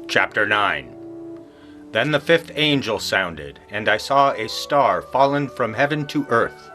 Chapter 9. Then the fifth angel sounded, and I saw a star fallen from heaven to earth.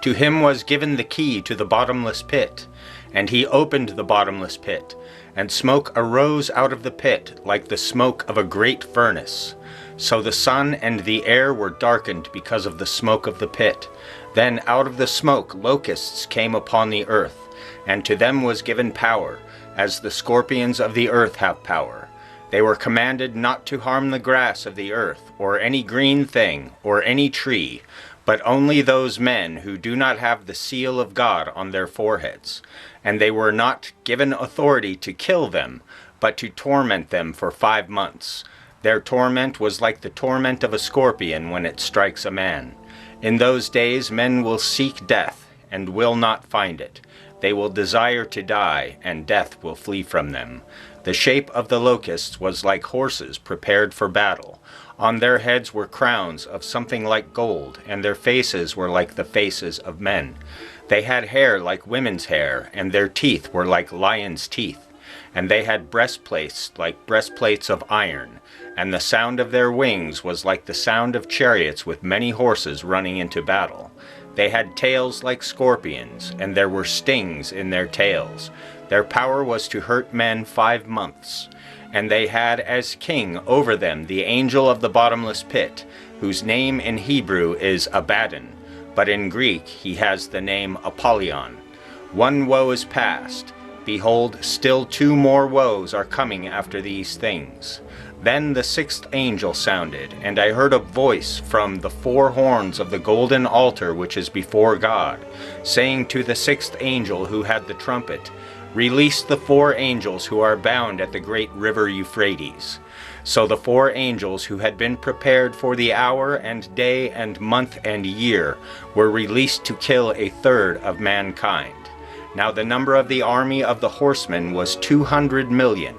To him was given the key to the bottomless pit, and he opened the bottomless pit, and smoke arose out of the pit like the smoke of a great furnace. So the sun and the air were darkened because of the smoke of the pit. Then out of the smoke locusts came upon the earth, and to them was given power, as the scorpions of the earth have power. They were commanded not to harm the grass of the earth, or any green thing, or any tree, but only those men who do not have the seal of God on their foreheads. And they were not given authority to kill them, but to torment them for 5 months. Their torment was like the torment of a scorpion when it strikes a man. In those days men will seek death, and will not find it. They will desire to die, and death will flee from them. The shape of the locusts was like horses prepared for battle. On their heads were crowns of something like gold, and their faces were like the faces of men. They had hair like women's hair, and their teeth were like lions' teeth. And they had breastplates like breastplates of iron, and the sound of their wings was like the sound of chariots with many horses running into battle. They had tails like scorpions, and there were stings in their tails. Their power was to hurt men 5 months. And they had as king over them the angel of the bottomless pit, whose name in Hebrew is Abaddon, but in Greek he has the name Apollyon. 1 woe is past. Behold, still 2 more woes are coming after these things. Then the 6th angel sounded, and I heard a voice from the 4 horns of the golden altar which is before God, saying to the 6th angel who had the trumpet, Release the 4 angels who are bound at the great river Euphrates. So the 4 angels who had been prepared for the hour and day and month and year were released to kill 1/3 of mankind. Now the number of the army of the horsemen was 200 million.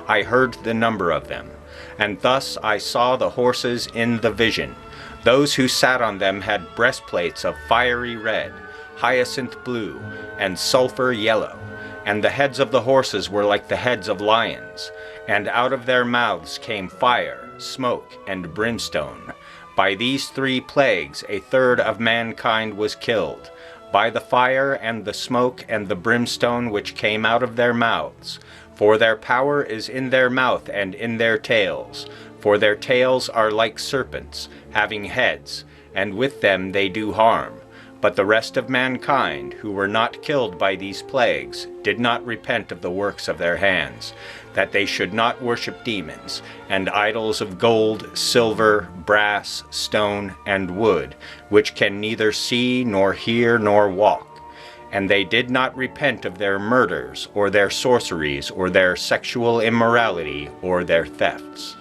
I heard the number of them. And thus I saw the horses in the vision. Those who sat on them had breastplates of fiery red, hyacinth blue, and sulfur yellow. And the heads of the horses were like the heads of lions. And out of their mouths came fire, smoke, and brimstone. By these 3 plagues 1/3 of mankind was killed, by the fire and the smoke and the brimstone which came out of their mouths. For their power is in their mouth and in their tails. For their tails are like serpents, having heads, and with them they do harm. But the rest of mankind, who were not killed by these plagues, did not repent of the works of their hands, that they should not worship demons, and idols of gold, silver, brass, stone, and wood, which can neither see, nor hear, nor walk. And they did not repent of their murders, or their sorceries, or their sexual immorality, or their thefts.